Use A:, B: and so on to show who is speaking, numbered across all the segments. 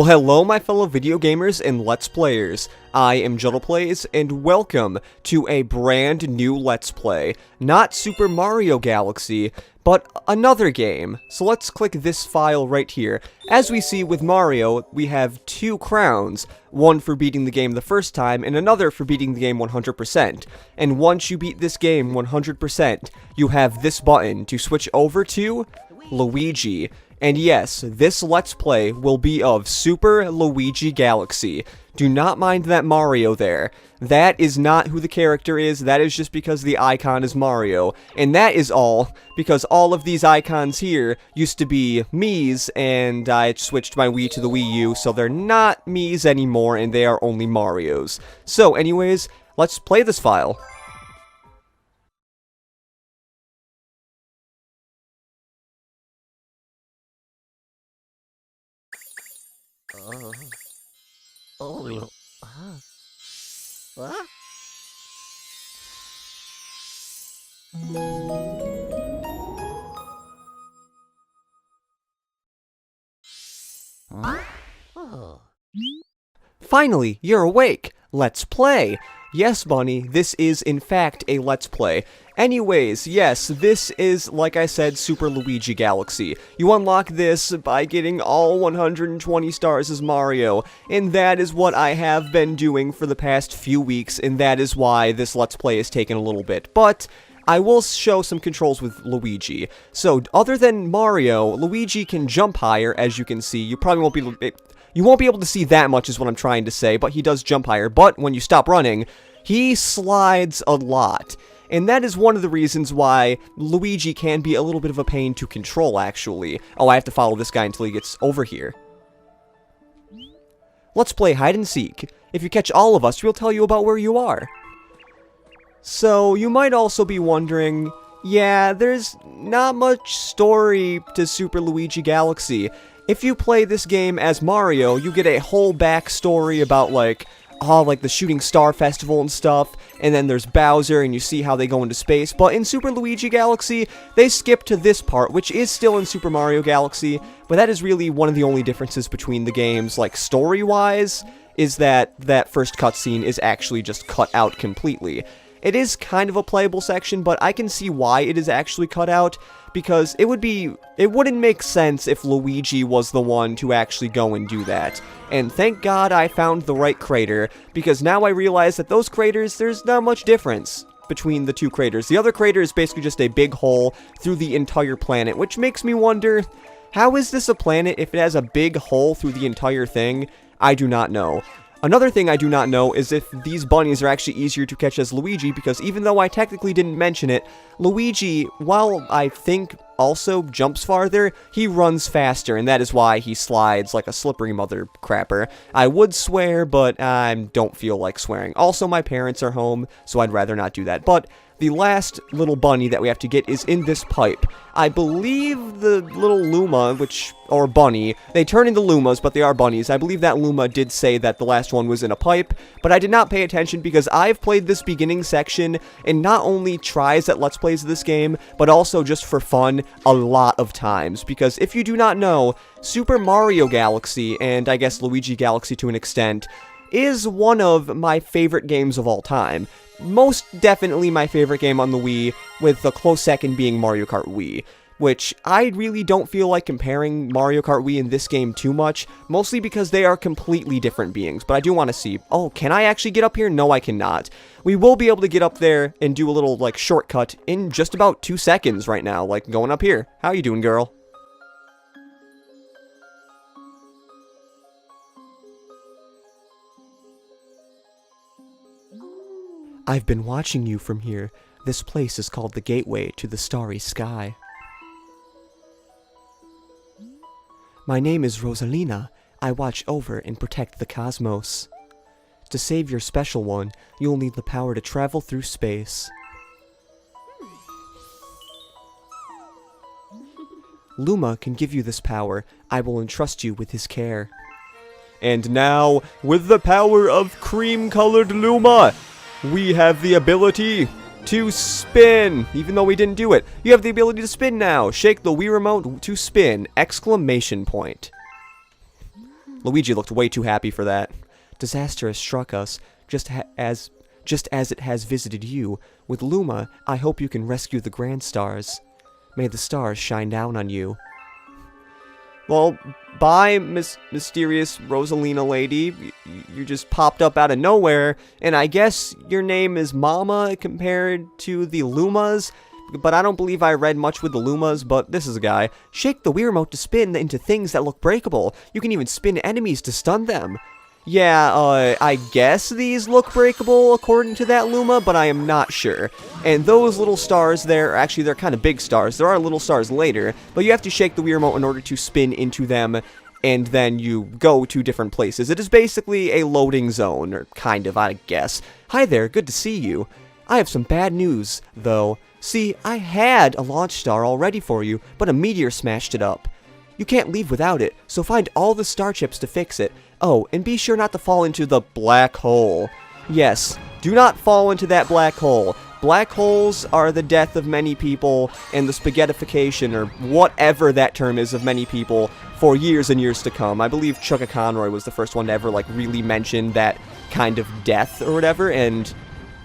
A: hello my fellow video gamers and Let's Players. I am JuddlePlays, and welcome to a brand new Let's Play. Not Super Mario Galaxy, but another game. So let's click this file right here. As we see with Mario, we have two crowns. One for beating the game the first time, and another for beating the game 100%. And once you beat this game 100%, you have this button to switch over to Luigi. And yes, this Let's Play will be of Super Luigi Galaxy. Do not mind that Mario there. That is not who the character is, that is just because the icon is Mario. And that is all because all of these icons here used to be Mii's, and I switched my Wii to the Wii U, so they're not Mii's anymore, and they are only Mario's. So anyways, let's play this file. Finally, you're awake! Let's play! Yes, Bunny, this is in fact a Let's Play. Anyways, yes, this is, like I said, Super Luigi Galaxy. You unlock this by getting all 120 stars as Mario, and that is what I have been doing for the past few weeks, and that is why this Let's Play has taken a little bit. But I will show some controls with Luigi. So, other than Mario, Luigi can jump higher, as you can see. You probably won't be... You won't be able to see that much is what I'm trying to say, but he does jump higher. But when you stop running, he slides a lot. And that is one of the reasons why Luigi can be a little bit of a pain to control, actually. Oh, I have to follow this guy until he gets over here. Let's play hide and seek. If you catch all of us, we'll tell you about where you are. So, you might also be wondering, yeah, there's not much story to Super Luigi Galaxy. If you play this game as Mario, you get a whole backstory about, like the Shooting Star Festival and stuff, and then there's Bowser, and you see how they go into space. But in Super Luigi Galaxy, they skip to this part, which is still in Super Mario Galaxy, but that is really one of the only differences between the games, like, story-wise, is that that first cutscene is actually just cut out completely. It is kind of a playable section, but I can see why it is actually cut out, because it wouldn't make sense if Luigi was the one to actually go and do that. And thank God I found the right crater, because now I realize that those craters, there's not much difference between the two craters. The other crater is basically just a big hole through the entire planet, which makes me wonder, how is this a planet if it has a big hole through the entire thing? I do not know. Another thing I do not know is if these bunnies are actually easier to catch as Luigi, because even though I technically didn't mention it, Luigi, while I think also jumps farther, he runs faster, and that is why he slides like a slippery mother crapper. I would swear, but I don't feel like swearing. Also, my parents are home, so I'd rather not do that. But the last little bunny that we have to get is in this pipe. I believe the little Luma, or bunny, they turn into Lumas, but they are bunnies. I believe that Luma did say that the last one was in a pipe, but I did not pay attention because I've played this beginning section, and not only tries at Let's Plays of this game, but also just for fun a lot of times. Because if you do not know, Super Mario Galaxy, and I guess Luigi Galaxy to an extent, is one of my favorite games of all time. Most definitely my favorite game on the Wii, with a close second being Mario Kart Wii, which I really don't feel like comparing Mario Kart Wii and this game too much, mostly because they are completely different beings, but I do want to see. Oh, can I actually get up here? No, I cannot. We will be able to get up there and do a little, like, shortcut in just about 2 seconds right now, like, going up here. How you doing, girl? I've been watching you from here. This place is called the Gateway to the Starry Sky. My name is Rosalina. I watch over and protect the cosmos. To save your special one, you'll need the power to travel through space. Luma can give you this power. I will entrust you with his care. And now, with the power of cream-colored Luma, we have the ability to spin, even though we didn't do it. You have the ability to spin now. Shake the Wii Remote to spin! Exclamation point. Luigi looked way too happy for that. Disaster has struck us, just as it has visited you. With Luma, I hope you can rescue the Grand Stars. May the stars shine down on you. Well, bye, mysterious Rosalina lady. You just popped up out of nowhere, and I guess your name is Mama compared to the Lumas, but I don't believe I read much with the Lumas, but this is a guy. Shake the Wii Remote to spin into things that look breakable. You can even spin enemies to stun them. Yeah, I guess these look breakable according to that Luma, but I am not sure. And those little stars there, actually they're kind of big stars. There are little stars later, but you have to shake the Wii Remote in order to spin into them, and then you go to different places. It is basically a loading zone, or kind of, I guess. Hi there, good to see you. I have some bad news, though. See, I had a launch star all ready for you, but a meteor smashed it up. You can't leave without it, so find all the star chips to fix it. Oh, and be sure not to fall into the black hole. Yes, do not fall into that black hole. Black holes are the death of many people, and the spaghettification, or whatever that term is, of many people for years and years to come. I believe Chucka Conroy was the first one to ever, like, really mention that kind of death or whatever, and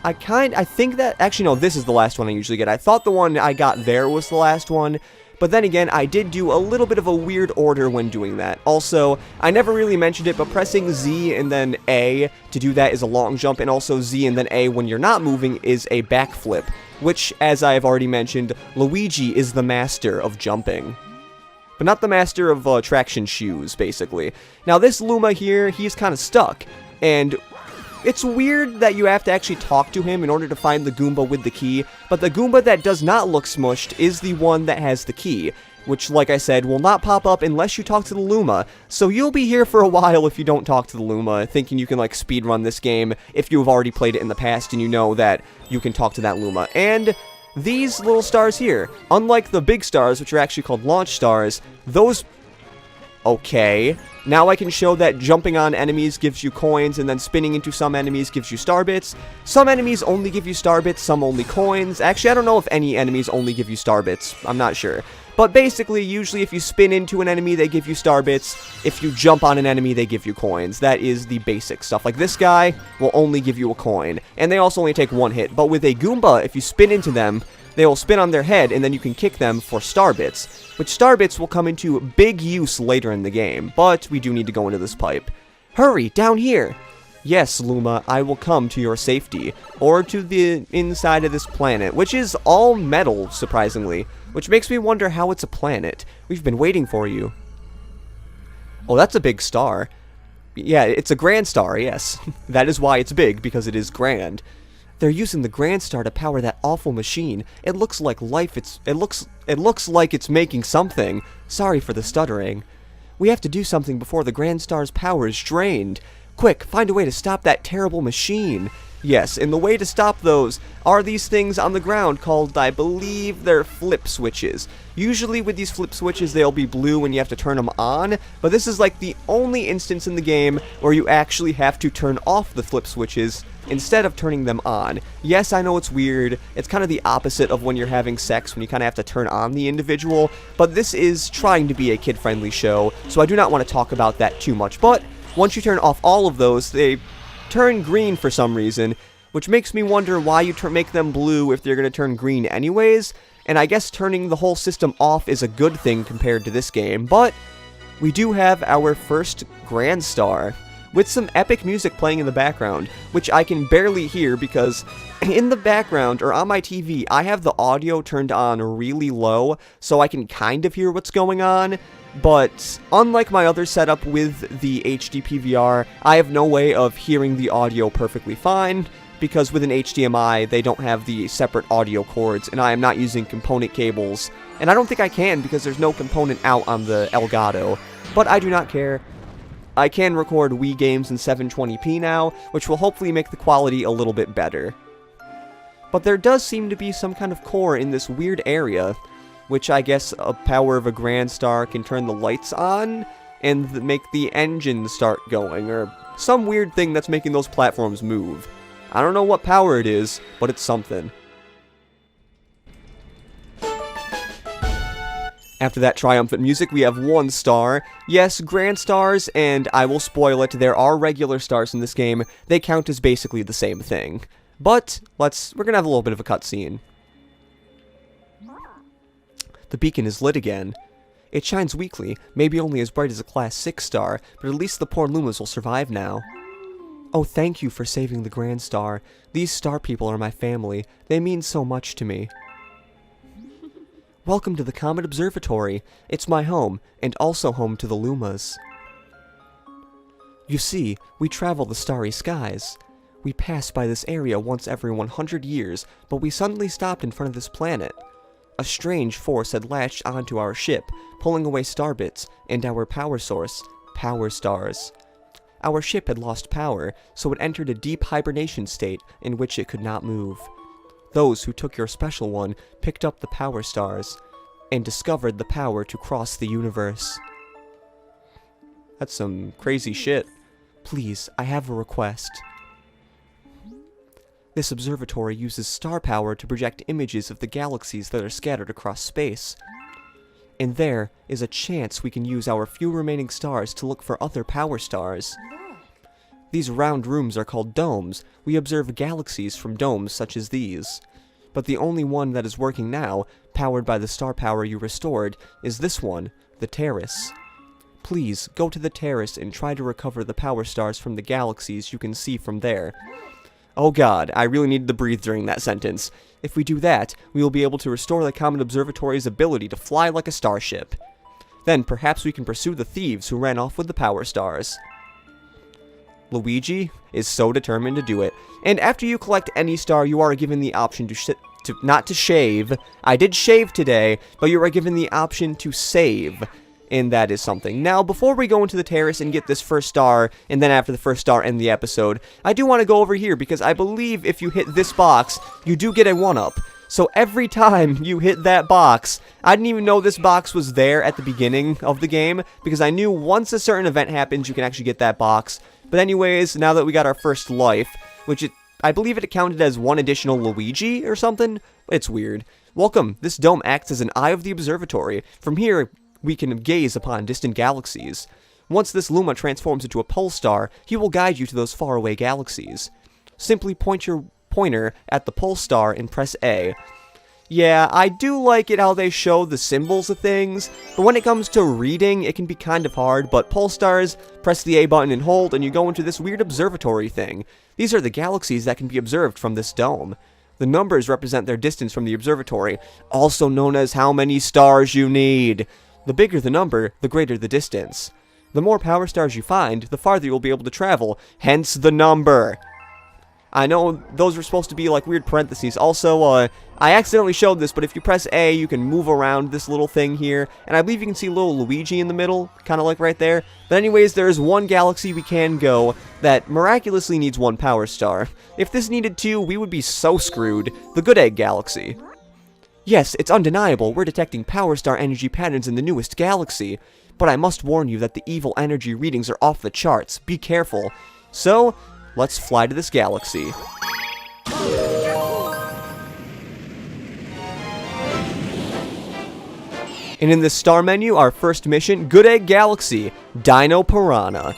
A: I think that, actually no, this is the last one I usually get. I thought the one I got there was the last one, but then again, I did do a little bit of a weird order when doing that. Also, I never really mentioned it, but pressing Z and then A to do that is a long jump, and also Z and then A when you're not moving is a backflip, which, as I have already mentioned, Luigi is the master of jumping. But not the master of traction shoes, basically. Now, this Luma here, he's kind of stuck, and it's weird that you have to actually talk to him in order to find the Goomba with the key, but the Goomba that does not look smushed is the one that has the key, which, like I said, will not pop up unless you talk to the Luma. So you'll be here for a while if you don't talk to the Luma, thinking you can, like, speedrun this game if you have already played it in the past and you know that you can talk to that Luma. And these little stars here, unlike the big stars, which are actually called launch stars, those... Okay, now I can show that jumping on enemies gives you coins, and then spinning into some enemies gives you star bits. Some enemies only give you star bits, some only coins. Actually, I don't know if any enemies only give you star bits. I'm not sure. But basically, usually if you spin into an enemy, they give you star bits. If you jump on an enemy, they give you coins. That is the basic stuff. Like this guy will only give you a coin, and they also only take one hit. But with a Goomba, if you spin into them, they will spin on their head, and then you can kick them for star bits, which star bits will come into big use later in the game, but we do need to go into this pipe. Hurry, down here! Yes, Luma, I will come to your safety, or to the inside of this planet, which is all metal, surprisingly, which makes me wonder how it's a planet. We've been waiting for you. Oh, that's a big star. Yeah, it's a grand star, yes. That is why it's big, because it is grand. They're using the Grand Star to power that awful machine. It looks like life. It looks like it's making something. Sorry for the stuttering. We have to do something before the Grand Star's power is drained. Quick, find a way to stop that terrible machine. Yes, and the way to stop those are these things on the ground called, I believe, they're flip switches. Usually with these flip switches, they'll be blue and you have to turn them on, but this is like the only instance in the game where you actually have to turn off the flip switches instead of turning them on. Yes, I know it's weird. It's kind of the opposite of when you're having sex, when you kind of have to turn on the individual, but this is trying to be a kid-friendly show, so I do not want to talk about that too much. But once you turn off all of those, they turn green for some reason, which makes me wonder why you make them blue if they're going to turn green anyways, and I guess turning the whole system off is a good thing compared to this game, but we do have our first Grand Star, with some epic music playing in the background, which I can barely hear because in the background, or on my TV, I have the audio turned on really low, so I can kind of hear what's going on, but unlike my other setup with the HD PVR, I have no way of hearing the audio perfectly fine, because with an HDMI, they don't have the separate audio cords, and I am not using component cables, and I don't think I can because there's no component out on the Elgato, but I do not care. I can record Wii games in 720p now, which will hopefully make the quality a little bit better. But there does seem to be some kind of core in this weird area, which I guess a power of a Grand Star can turn the lights on and make the engine start going, or some weird thing that's making those platforms move. I don't know what power it is, but it's something. After that triumphant music, we have 1 star. Yes, grand stars, and I will spoil it, there are regular stars in this game. They count as basically the same thing. But, we're gonna have a little bit of a cutscene. The beacon is lit again. It shines weakly, maybe only as bright as a class 6 star, but at least the poor Lumas will survive now. Oh, thank you for saving the grand star. These star people are my family. They mean so much to me. Welcome to the Comet Observatory. It's my home, and also home to the Lumas. You see, we travel the starry skies. We pass by this area once every 100 years, but we suddenly stopped in front of this planet. A strange force had latched onto our ship, pulling away star bits, and our power source, power stars. Our ship had lost power, so it entered a deep hibernation state in which it could not move. Those who took your special one picked up the power stars and discovered the power to cross the universe. That's some crazy shit. Please, I have a request. This observatory uses star power to project images of the galaxies that are scattered across space. And there is a chance we can use our few remaining stars to look for other power stars. These round rooms are called domes. We observe galaxies from domes such as these. But the only one that is working now, powered by the star power you restored, is this one, the terrace. Please, go to the terrace and try to recover the power stars from the galaxies you can see from there. Oh god, I really needed to breathe during that sentence. If we do that, we will be able to restore the Comet Observatory's ability to fly like a starship. Then perhaps we can pursue the thieves who ran off with the power stars. Luigi is so determined to do it. And after you collect any star, you are given the option not to shave. I did shave today, but you are given the option to save. And that is something. Now, before we go into the terrace and get this first star, and then after the first star end the episode, I do want to go over here, because I believe if you hit this box, you do get a 1-up. So every time you hit that box, I didn't even know this box was there at the beginning of the game, because I knew once a certain event happens, you can actually get that box. But anyways, now that we got our first life, which I believe it counted as 1 additional Luigi or something, it's weird. Welcome, this dome acts as an eye of the observatory. From here, we can gaze upon distant galaxies. Once this Luma transforms into a pole star, he will guide you to those faraway galaxies. Simply point your pointer at the pole star and press A. Yeah, I do like it how they show the symbols of things, but when it comes to reading, it can be kind of hard, but pole stars, press the A button and hold, and you go into this weird observatory thing. These are the galaxies that can be observed from this dome. The numbers represent their distance from the observatory, also known as how many stars you need. The bigger the number, the greater the distance. The more power stars you find, the farther you'll be able to travel, hence the number. I know those were supposed to be like weird parentheses. Also, I accidentally showed this, but if you press A, you can move around this little thing here. And I believe you can see little Luigi in the middle, kind of like right there. But anyways, there is 1 galaxy we can go that miraculously needs 1 power star. If this needed 2, we would be so screwed. The Good Egg Galaxy. Yes, it's undeniable, we're detecting power star energy patterns in the newest galaxy. But I must warn you that the evil energy readings are off the charts. Be careful. So, let's fly to this galaxy. And in the star menu, our first mission, Good Egg Galaxy, Dino Piranha.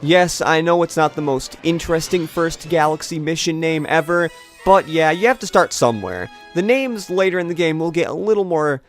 A: Yes, I know it's not the most interesting first galaxy mission name ever, but yeah, you have to start somewhere. The names later in the game will get a little more,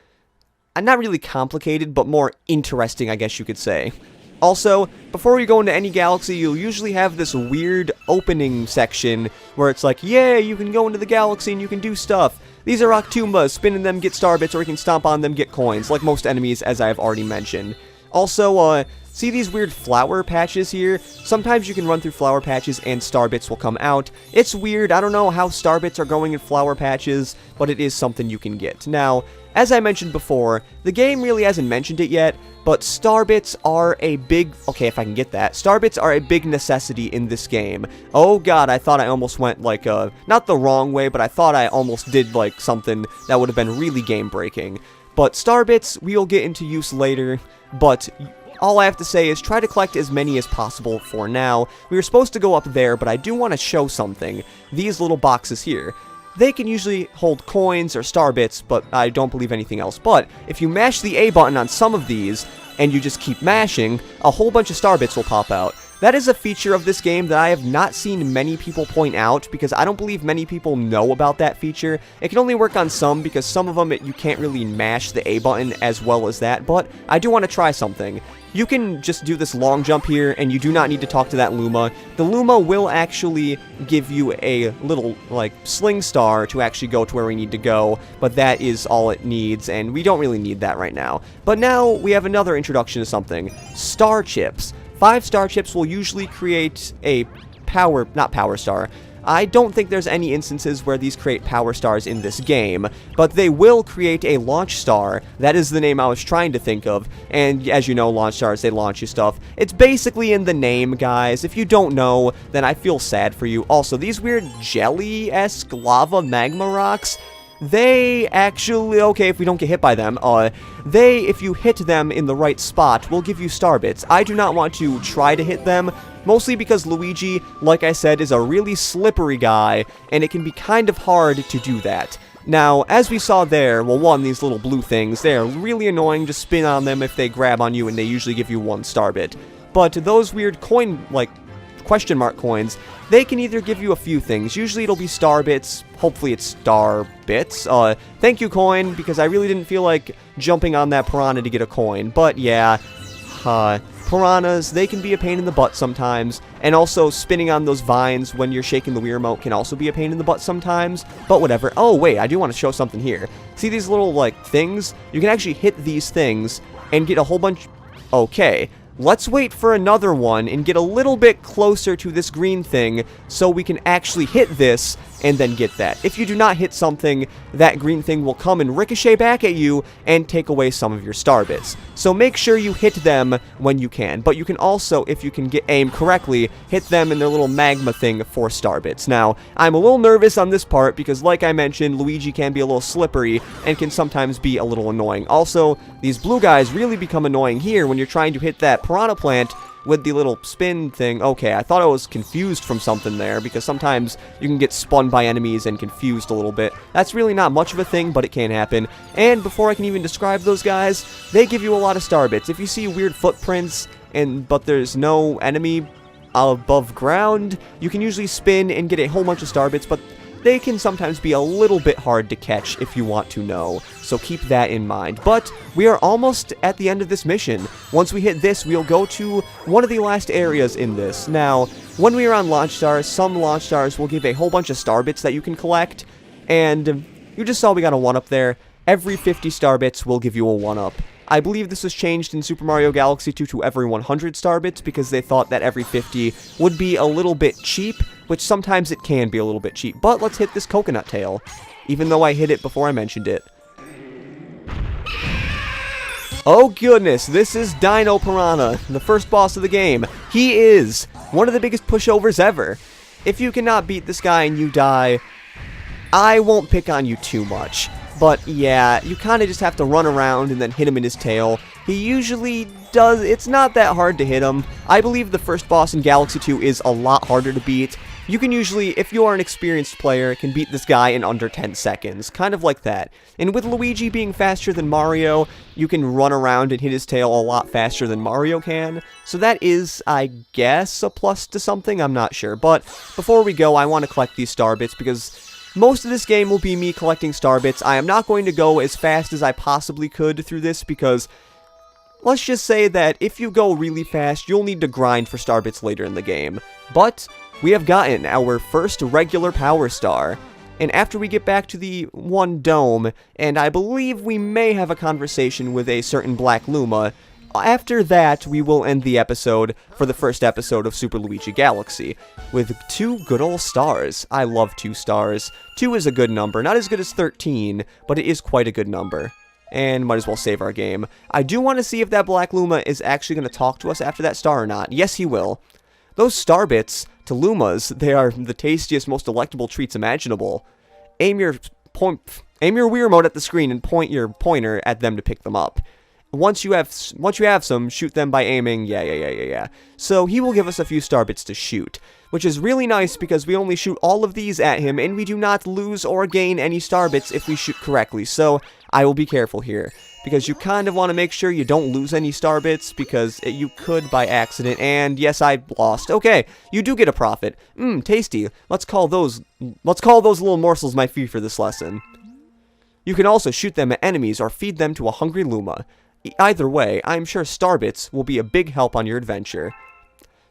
A: not really complicated, but more interesting, I guess you could say. Also, before you go into any galaxy, you'll usually have this weird opening section where it's like, yeah, you can go into the galaxy and you can do stuff. These are Octumbas, spinning them get star bits, or you can stomp on them, get coins, like most enemies, as I have already mentioned. Also, see these weird flower patches here? Sometimes you can run through flower patches and star bits will come out. It's weird, I don't know how star bits are going in flower patches, but it is something you can get. Now, as I mentioned before, the game really hasn't mentioned it yet, but star bits are a big, okay, if I can get that, star bits are a big necessity in this game. Oh god, I thought I almost went like, not the wrong way, but I thought I almost did like something that would have been really game breaking. But star bits, we'll get into use later, but all I have to say is try to collect as many as possible for now. We were supposed to go up there, but I do want to show something. These little boxes here. they can usually hold coins or star bits, but I don't believe anything else. But if you mash the A button on some of these, and you just keep mashing, a whole bunch of star bits will pop out. That is a feature of this game that I have not seen many people point out, because I don't believe many people know about that feature. It can only work on some, because some of them you can't really mash the A button as well as that, but I do want to try something. You can just do this long jump here, and you do not need to talk to that Luma. The Luma will actually give you a little, like, sling star to actually go to where we need to go, but that is all it needs, and we don't really need that right now. But now we have another introduction to something. Star chips. 5 star chips will usually create a not power star. I don't think there's any instances where these create power stars in this game, but they will create a launch star. That is the name I was trying to think of, and as you know, launch stars, they launch you stuff. It's basically in the name, guys. If you don't know, then I feel sad for you. Also, these weird jelly-esque lava magma rocks, they actually, okay, if we don't get hit by them, if you hit them in the right spot, will give you star bits. I do not want to try to hit them, mostly because Luigi, like I said, is a really slippery guy, and it can be kind of hard to do that. Now, as we saw there, well, one, these little blue things, they're really annoying. Just spin on them if they grab on you, and they usually give you 1 star bit. But those weird coin, like, question mark coins, they can either give you a few things. Usually it'll be star bits. Hopefully it's star bits. Thank you, coin, because I really didn't feel like jumping on that piranha to get a coin. But yeah, piranhas, they can be a pain in the butt sometimes. And also spinning on those vines when you're shaking the Wii remote can also be a pain in the butt sometimes. But whatever. Oh, wait, I do want to show something here. See these little, like, things? You can actually hit these things and get a whole bunch... Okay. Let's wait for another one and get a little bit closer to this green thing so we can actually hit this and then get that. If you do not hit something, that green thing will come and ricochet back at you and take away some of your star bits. So make sure you hit them when you can. But you can also, if you can get aim correctly, hit them in their little magma thing for star bits. Now, I'm a little nervous on this part because, like I mentioned, Luigi can be a little slippery and can sometimes be a little annoying. Also, these blue guys really become annoying here when you're trying to hit that piranha plant with the little spin thing. Okay, I thought I was confused from something there, because sometimes you can get spun by enemies and confused a little bit. That's really not much of a thing, but it can happen. And before I can even describe those guys, they give you a lot of star bits. If you see weird footprints, but there's no enemy above ground, you can usually spin and get a whole bunch of star bits, but they can sometimes be a little bit hard to catch if you want to know, so keep that in mind. But we are almost at the end of this mission. Once we hit this, we'll go to one of the last areas in this. Now, when we are on launch stars, some launch stars will give a whole bunch of star bits that you can collect, and you just saw we got a 1-up there. Every 50 star bits will give you a 1-up. I believe this was changed in Super Mario Galaxy 2 to every 100 star bits because they thought that every 50 would be a little bit cheap, which sometimes it can be a little bit cheap. But let's hit this coconut tail, even though I hit it before I mentioned it. Oh goodness, this is Dino Piranha, the first boss of the game. He is one of the biggest pushovers ever. If you cannot beat this guy and you die, I won't pick on you too much. But yeah, you kind of just have to run around and then hit him in his tail. He usually does, it's not that hard to hit him. I believe the first boss in Galaxy 2 is a lot harder to beat. You can usually, if you are an experienced player, can beat this guy in under 10 seconds. Kind of like that. And with Luigi being faster than Mario, you can run around and hit his tail a lot faster than Mario can. So that is, I guess, a plus to something, I'm not sure. But before we go, I want to collect these star bits because most of this game will be me collecting star bits. I am not going to go as fast as I possibly could through this because let's just say that if you go really fast, you'll need to grind for star bits later in the game. But we have gotten our first regular power star. And after we get back to the one dome, and I believe we may have a conversation with a certain Black Luma, after that, we will end the episode for the first episode of Super Luigi Galaxy with 2 good old stars. I love 2 stars. 2 is a good number. Not as good as 13, but it is quite a good number. And might as well save our game. I do want to see if that Black Luma is actually going to talk to us after that star or not. Yes, he will. Those star bits to Lumas, they are the tastiest, most delectable treats imaginable. Aim your Wii remote at the screen and point your pointer at them to pick them up. once you have some, shoot them by aiming. Yeah. So he will give us a few star bits to shoot, which is really nice because we only shoot all of these at him, and we do not lose or gain any star bits if we shoot correctly. So I will be careful here, because you kind of want to make sure you don't lose any star bits, because you could by accident. And yes, I lost. Okay, you do get a profit. Tasty. Let's call those little morsels my fee for this lesson. You can also shoot them at enemies or feed them to a hungry Luma. Either way, I'm sure Starbits will be a big help on your adventure.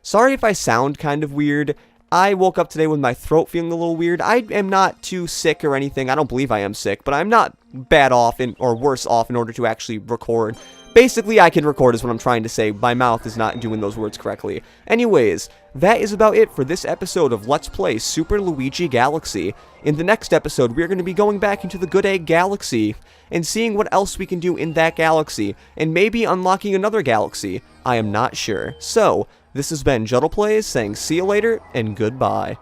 A: Sorry if I sound kind of weird. I woke up today with my throat feeling a little weird. I am not too sick or anything. I don't believe I am sick, but I'm not bad off or worse off in order to actually record. Basically, I can record is what I'm trying to say. My mouth is not doing those words correctly. Anyways, that is about it for this episode of Let's Play Super Luigi Galaxy. In the next episode, we're going to be going back into the Good Egg Galaxy and seeing what else we can do in that galaxy, and maybe unlocking another galaxy. I am not sure. So, this has been Juddle Plays saying see you later and goodbye.